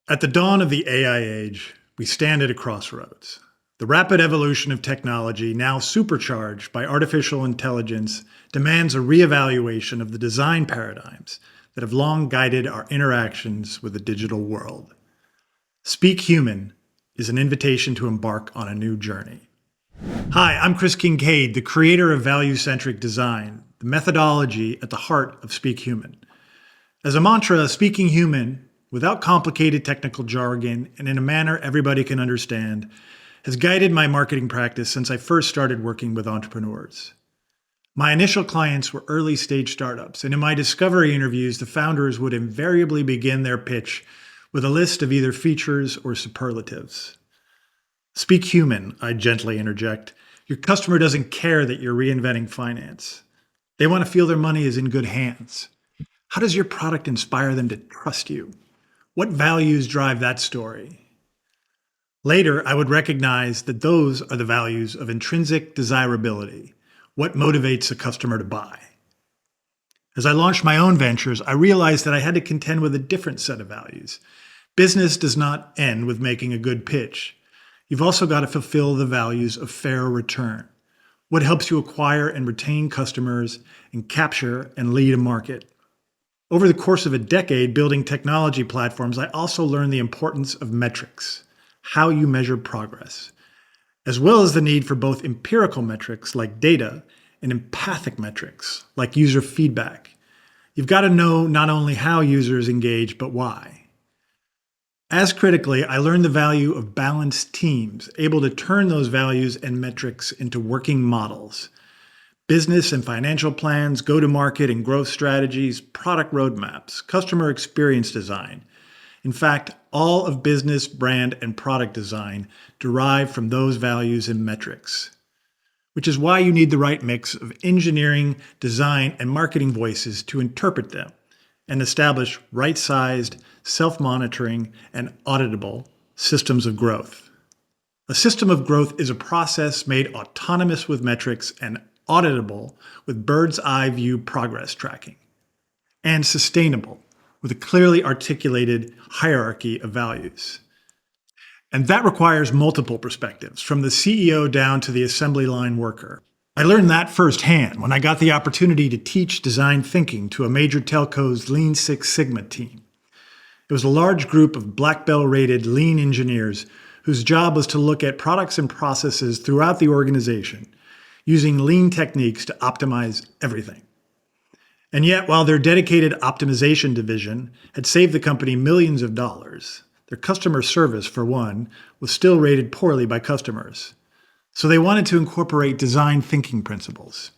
At the dawn of the AI age, we stand at a crossroads. The rapid evolution of technology, now supercharged by artificial intelligence, demands a reevaluation of the design paradigms that have long guided our interactions with the digital world. Speak Human is an invitation to embark on a new journey. Hi, I'm Chris Kincaid, the creator of Value-Centric Design, the methodology at the heart of Speak Human. As a mantra, speaking human, without complicated technical jargon and in a manner everybody can understand, has guided my marketing practice since I first started working with entrepreneurs. My initial clients were early-stage startups, and in my discovery interviews, the founders would invariably begin their pitch with a list of either features or superlatives. Speak human, I gently interject. Your customer doesn't care that you're reinventing finance. They want to feel their money is in good hands. How does your product inspire them to trust you? What values drive that story? Later, I would recognize that those are the values of intrinsic desirability, what motivates a customer to buy. As I launched my own ventures, I realized that I had to contend with a different set of values. Business does not end with making a good pitch. You've also got to fulfill the values of fair return, what helps you acquire and retain customers and capture and lead a market. Over the course of a decade building technology platforms, I also learned the importance of metrics, how you measure progress, as well as the need for both empirical metrics like data and empathic metrics like user feedback. You've got to know not only how users engage, but why. As critically, I learned the value of balanced teams, able to turn those values and metrics into working models. Business and financial plans, go-to-market and growth strategies, product roadmaps, customer experience design. In fact, all of business, brand, and product design derive from those values and metrics, which is why you need the right mix of engineering, design, and marketing voices to interpret them and establish right-sized, self-monitoring, and auditable systems of growth. A system of growth is a process made autonomous with metrics and auditable with bird's eye view progress tracking, and sustainable with a clearly articulated hierarchy of values. And that requires multiple perspectives, from the CEO down to the assembly line worker. I learned that firsthand when I got the opportunity to teach design thinking to a major telco's Lean Six Sigma team. It was a large group of black belt-rated lean engineers whose job was to look at products and processes throughout the organization, using lean techniques to optimize everything. And yet, while their dedicated optimization division had saved the company millions of dollars, their customer service, for one, was still rated poorly by customers. So they wanted to incorporate design thinking principles.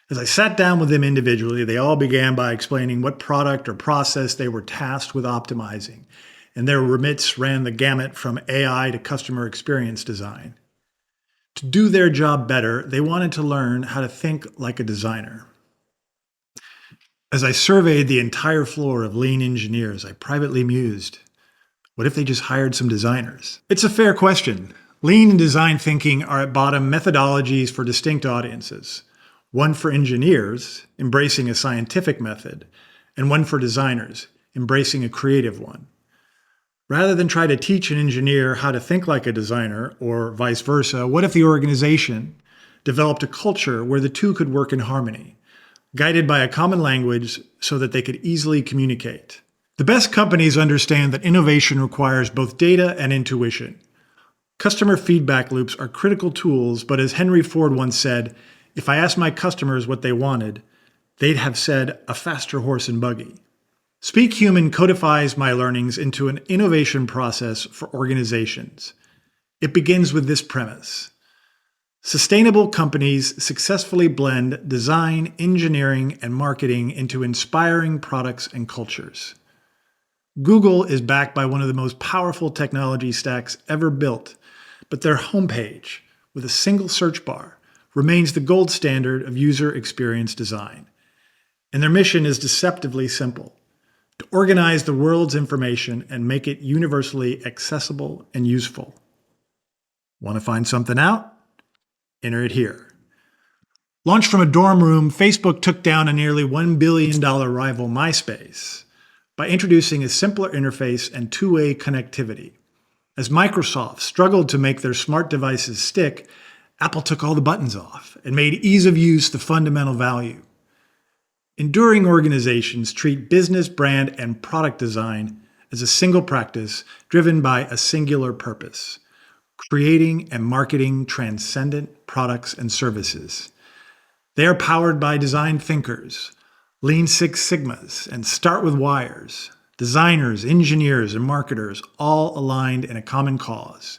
As I sat down with them individually, they all began by explaining what product or process they were tasked with optimizing, and their remits ran the gamut from AI to customer experience design. To do their job better, they wanted to learn how to think like a designer. As I surveyed the entire floor of lean engineers, I privately mused, what if they just hired some designers? It's a fair question. Lean and design thinking are at bottom methodologies for distinct audiences. One for engineers, embracing a scientific method, and one for designers, embracing a creative one. Rather than try to teach an engineer how to think like a designer, or vice versa, what if the organization developed a culture where the two could work in harmony, guided by a common language so that they could easily communicate? The best companies understand that innovation requires both data and intuition. Customer feedback loops are critical tools, but as Henry Ford once said, if I asked my customers what they wanted, they'd have said a faster horse and buggy. Speak Human codifies my learnings into an innovation process for organizations. It begins with this premise. Sustainable companies successfully blend design, engineering, and marketing into inspiring products and cultures. Google is backed by one of the most powerful technology stacks ever built, but their homepage, with a single search bar, remains the gold standard of user experience design. And their mission is deceptively simple: to organize the world's information and make it universally accessible and useful. Want to find something out? Enter it here. Launched from a dorm room, Facebook took down a nearly $1 billion rival, MySpace. by introducing a simpler interface and two-way connectivity. As Microsoft struggled to make their smart devices stick, Apple took all the buttons off and made ease of use the fundamental value. Enduring organizations treat business, brand, and product design as a single practice driven by a singular purpose: creating and marketing transcendent products and services. They are powered by design thinkers, Lean Six Sigmas, and Start with Wires, designers, engineers, and marketers, all aligned in a common cause: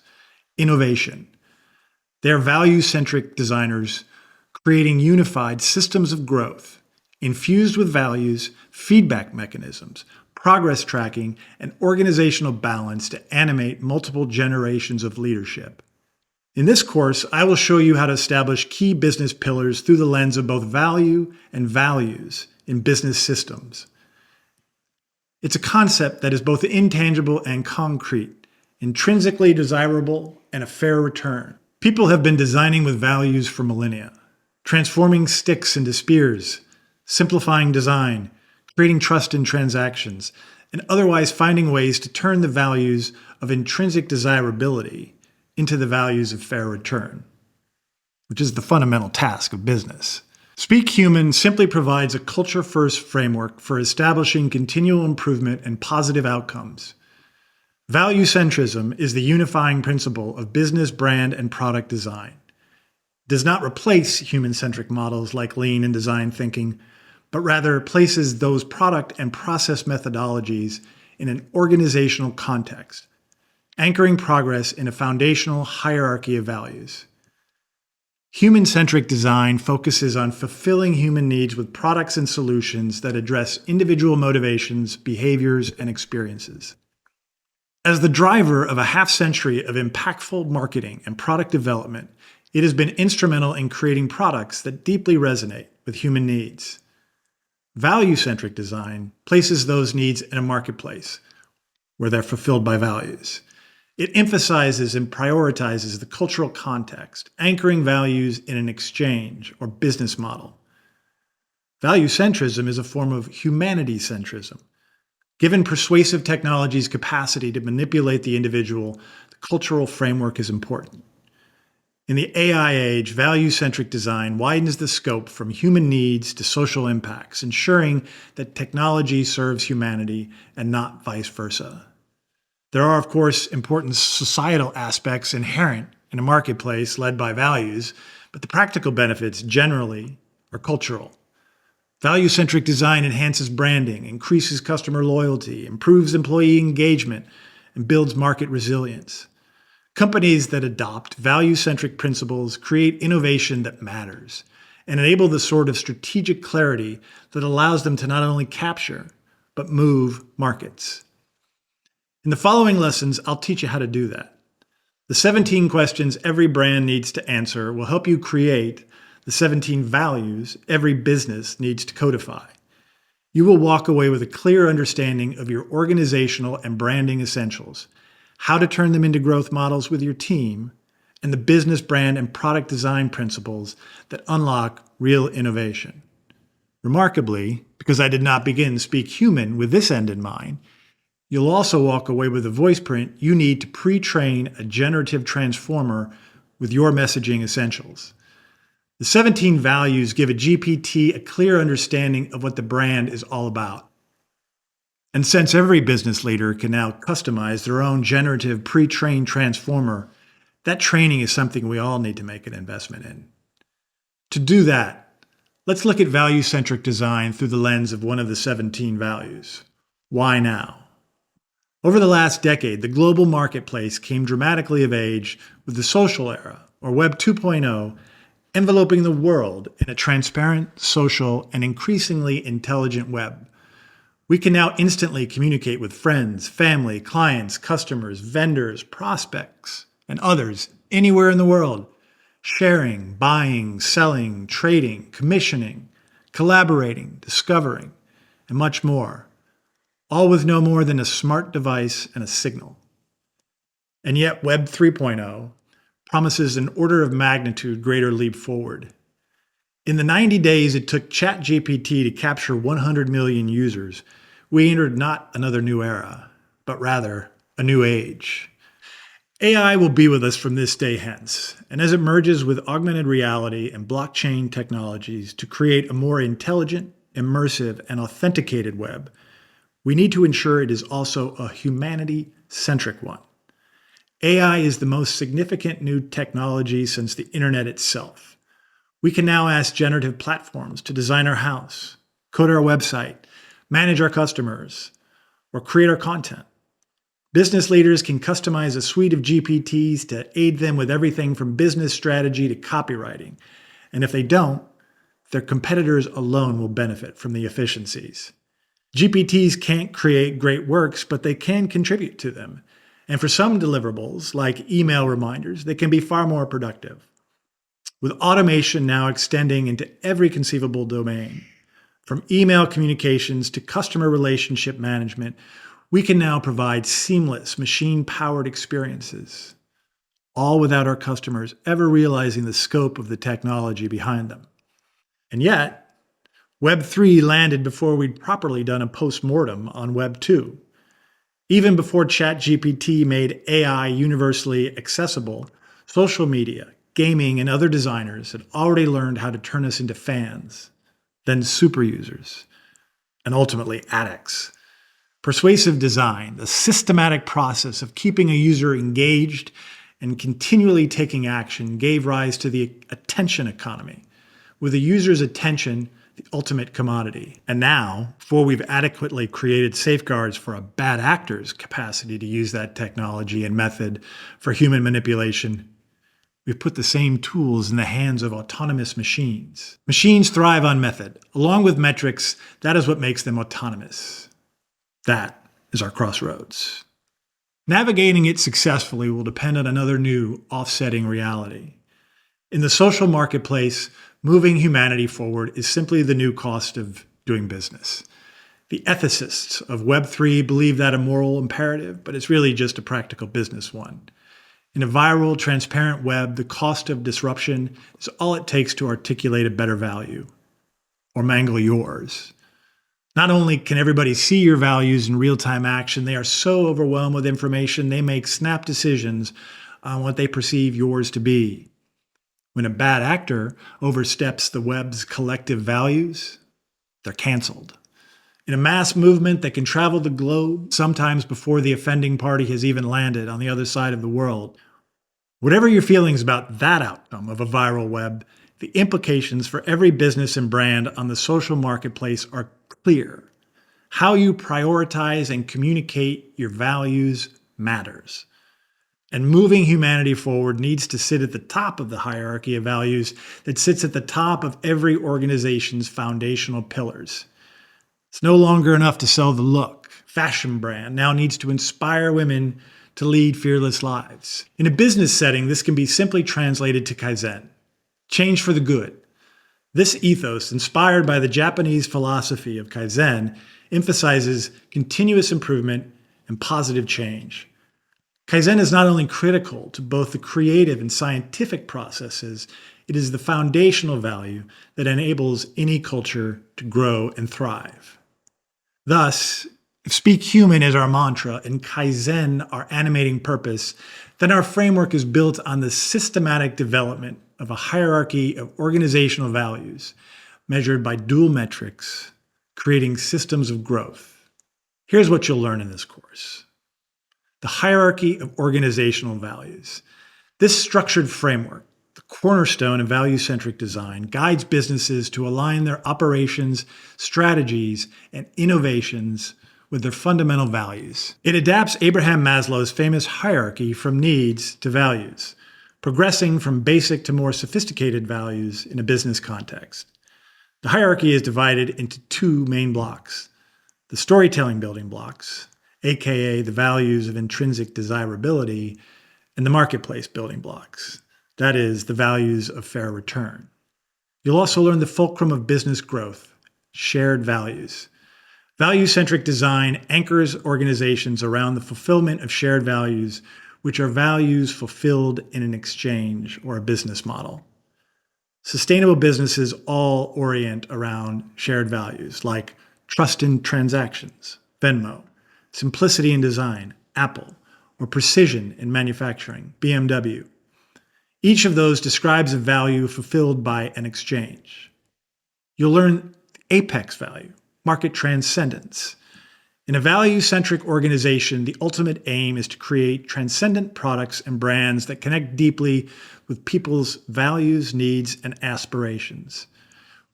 innovation. They are value-centric designers creating unified systems of growth, infused with values, feedback mechanisms, progress tracking, and organizational balance to animate multiple generations of leadership. In this course, I will show you how to establish key business pillars through the lens of both value and values in business systems. It's a concept that is both intangible and concrete, intrinsically desirable and a fair return. People have been designing with values for millennia, transforming sticks into spears, simplifying design, creating trust in transactions, and otherwise finding ways to turn the values of intrinsic desirability into the values of fair return, which is the fundamental task of business. Speak Human simply provides a culture-first framework for establishing continual improvement and positive outcomes. Value centrism is the unifying principle of business, brand, and product design. It does not replace human-centric models like lean and design thinking, but rather places those product and process methodologies in an organizational context, anchoring progress in a foundational hierarchy of values. Human-centric design focuses on fulfilling human needs with products and solutions that address individual motivations, behaviors, and experiences. As the driver of a half-century of impactful marketing and product development, it has been instrumental in creating products that deeply resonate with human needs. Value-centric design places those needs in a marketplace where they're fulfilled by values. It emphasizes and prioritizes the cultural context, anchoring values in an exchange or business model. Value centrism is a form of humanity centrism. Given persuasive technology's capacity to manipulate the individual, the cultural framework is important. In the AI age, value-centric design widens the scope from human needs to social impacts, ensuring that technology serves humanity and not vice versa. There are, of course, important societal aspects inherent in a marketplace led by values, but the practical benefits generally are cultural. Value-centric design enhances branding, increases customer loyalty, improves employee engagement, and builds market resilience. Companies that adopt value-centric principles create innovation that matters and enable the sort of strategic clarity that allows them to not only capture, but move markets. In the following lessons, I'll teach you how to do that. The 17 questions every brand needs to answer will help you create the 17 values every business needs to codify. You will walk away with a clear understanding of your organizational and branding essentials, how to turn them into growth models with your team, and the business, brand, and product design principles that unlock real innovation. Remarkably, because I did not begin Speak Human with this end in mind, you'll also walk away with a voice print you need to pre-train a generative transformer with your messaging essentials. The 17 values give a GPT a clear understanding of what the brand is all about. And since every business leader can now customize their own generative pre-trained transformer, that training is something we all need to make an investment in. To do that, let's look at value-centric design through the lens of one of the 17 values. Why now? Over the last decade, the global marketplace came dramatically of age with the social era, or Web 2.0, enveloping the world in a transparent, social, and increasingly intelligent web. We can now instantly communicate with friends, family, clients, customers, vendors, prospects, and others anywhere in the world, sharing, buying, selling, trading, commissioning, collaborating, discovering, and much more, all with no more than a smart device and a signal. And yet Web 3.0 promises an order of magnitude greater leap forward. In the 90 days it took ChatGPT to capture 100 million users, we entered not another new era, but rather a new age. AI will be with us from this day hence, and as it merges with augmented reality and blockchain technologies to create a more intelligent, immersive, and authenticated web, we need to ensure it is also a humanity-centric one. AI is the most significant new technology since the internet itself. We can now ask generative platforms to design our house, code our website, manage our customers, or create our content. Business leaders can customize a suite of GPTs to aid them with everything from business strategy to copywriting. And if they don't, their competitors alone will benefit from the efficiencies. GPTs can't create great works, but they can contribute to them. And for some deliverables, like email reminders, they can be far more productive. With automation now extending into every conceivable domain, from email communications to customer relationship management, we can now provide seamless, machine-powered experiences, all without our customers ever realizing the scope of the technology behind them. And yet, Web 3 landed before we'd properly done a post-mortem on Web 2. Even before ChatGPT made AI universally accessible, social media, gaming, and other designers had already learned how to turn us into fans, then super users, and ultimately addicts. Persuasive design, the systematic process of keeping a user engaged and continually taking action, gave rise to the attention economy, with a user's attention the ultimate commodity. And now, before we've adequately created safeguards for a bad actor's capacity to use that technology and method for human manipulation, we've put the same tools in the hands of autonomous machines. Machines thrive on method. Along with metrics, that is what makes them autonomous. That is our crossroads. Navigating it successfully will depend on another new offsetting reality. In the social marketplace, moving humanity forward is simply the new cost of doing business. The ethicists of Web3 believe that a moral imperative, but it's really just a practical business one. In a viral, transparent web, the cost of disruption is all it takes to articulate a better value, or mangle yours. Not only can everybody see your values in real-time action, they are so overwhelmed with information they make snap decisions on what they perceive yours to be. When a bad actor oversteps the web's collective values, they're canceled. In a mass movement that can travel the globe, sometimes before the offending party has even landed on the other side of the world, whatever your feelings about that outcome of a viral web, the implications for every business and brand on the social marketplace are clear. How you prioritize and communicate your values matters. And moving humanity forward needs to sit at the top of the hierarchy of values that sits at the top of every organization's foundational pillars. It's no longer enough to sell the look. Fashion brand now needs to inspire women to lead fearless lives. In a business setting, this can be simply translated to Kaizen, change for the good. This ethos, inspired by the Japanese philosophy of Kaizen, emphasizes continuous improvement and positive change. Kaizen is not only critical to both the creative and scientific processes, it is the foundational value that enables any culture to grow and thrive. Thus, if Speak Human is our mantra and Kaizen our animating purpose, then our framework is built on the systematic development of a hierarchy of organizational values measured by dual metrics, creating systems of growth. Here's what you'll learn in this course. The hierarchy of organizational values. This structured framework, the cornerstone of value-centric design, guides businesses to align their operations, strategies, and innovations with their fundamental values. It adapts Abraham Maslow's famous hierarchy from needs to values, progressing from basic to more sophisticated values in a business context. The hierarchy is divided into two main blocks: the storytelling building blocks, aka the values of intrinsic desirability, and the marketplace building blocks, that is, the values of fair return. You'll also learn the fulcrum of business growth, shared values. Value-centric design anchors organizations around the fulfillment of shared values, which are values fulfilled in an exchange or a business model. Sustainable businesses all orient around shared values like trust in transactions, Venmo, simplicity in design, Apple, or precision in manufacturing, BMW. Each of those describes a value fulfilled by an exchange. You'll learn apex value, market transcendence. In a value-centric organization, the ultimate aim is to create transcendent products and brands that connect deeply with people's values, needs, and aspirations.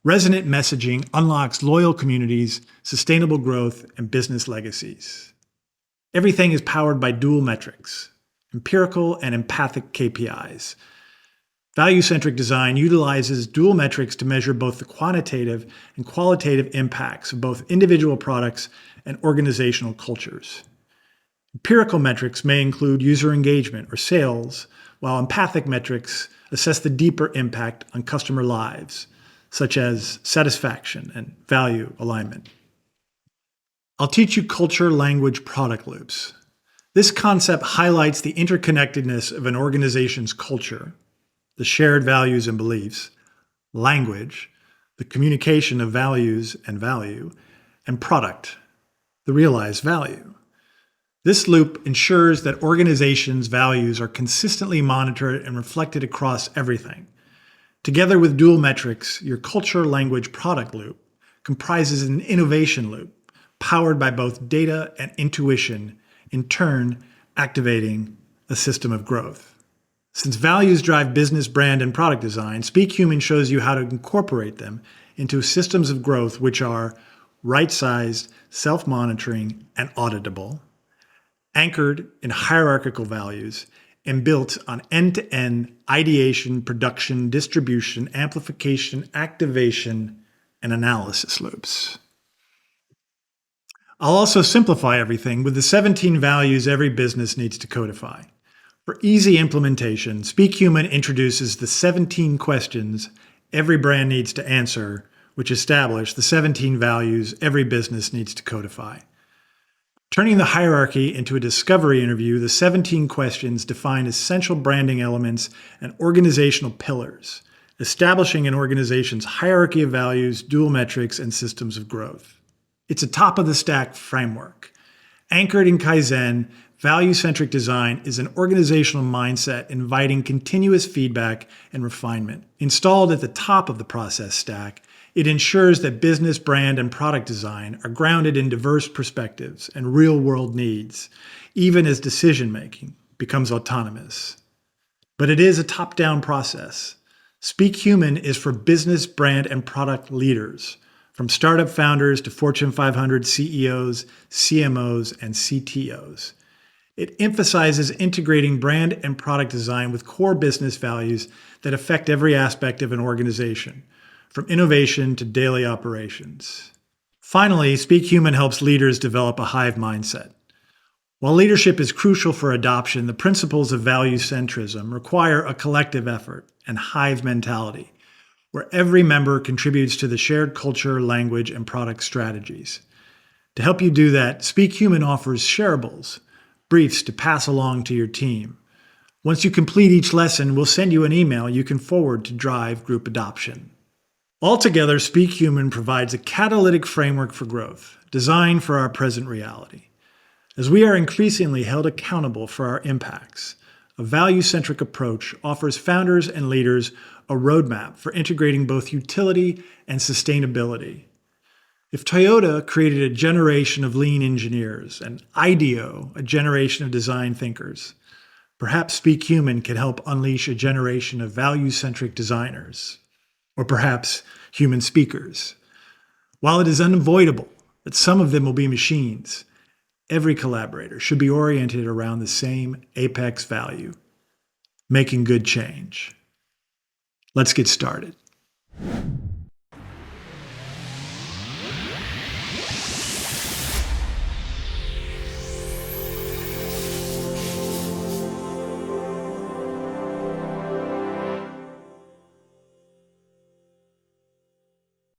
Resonant messaging unlocks loyal communities, sustainable growth, and business legacies. Everything is powered by dual metrics, empirical and empathic KPIs. Value-centric design utilizes dual metrics to measure both the quantitative and qualitative impacts of both individual products and organizational cultures. Empirical metrics may include user engagement or sales, while empathic metrics assess the deeper impact on customer lives, such as satisfaction and value alignment. I'll teach you culture, language, product loops. This concept highlights the interconnectedness of an organization's culture, the shared values and beliefs, language, the communication of values and value, and product, the realized value. This loop ensures that organizations' values are consistently monitored and reflected across everything. Together with dual metrics, your culture, language, product loop comprises an innovation loop powered by both data and intuition, in turn activating a system of growth. Since values drive business, brand, and product design, Speak Human shows you how to incorporate them into systems of growth which are right-sized, self-monitoring, and auditable, anchored in hierarchical values, and built on end-to-end ideation, production, distribution, amplification, activation, and analysis loops. I'll also simplify everything with the 17 values every business needs to codify. For easy implementation, Speak Human introduces the 17 questions every brand needs to answer, which establish the 17 values every business needs to codify. Turning the hierarchy into a discovery interview, the 17 questions define essential branding elements and organizational pillars, establishing an organization's hierarchy of values, dual metrics, and systems of growth. It's a top-of-the-stack framework. Anchored in Kaizen, value-centric design is an organizational mindset inviting continuous feedback and refinement. Installed at the top of the process stack, it ensures that business, brand, and product design are grounded in diverse perspectives and real-world needs, even as decision-making becomes autonomous. But it is a top-down process. Speak Human is for business, brand, and product leaders, from startup founders to Fortune 500 CEOs, CMOs, and CTOs. It emphasizes integrating brand and product design with core business values that affect every aspect of an organization, from innovation to daily operations. Finally, Speak Human helps leaders develop a hive mindset. While leadership is crucial for adoption, the principles of value centrism require a collective effort and hive mentality, where every member contributes to the shared culture, language, and product strategies. To help you do that, Speak Human offers shareables, briefs to pass along to your team. Once you complete each lesson, we'll send you an email you can forward to drive group adoption. Altogether, Speak Human provides a catalytic framework for growth, designed for our present reality. As we are increasingly held accountable for our impacts, a value-centric approach offers founders and leaders a roadmap for integrating both utility and sustainability. If Toyota created a generation of lean engineers and IDEO a generation of design thinkers, perhaps Speak Human can help unleash a generation of value-centric designers, or perhaps human speakers. While it is unavoidable that some of them will be machines, every collaborator should be oriented around the same apex value, making good change. Let's get started.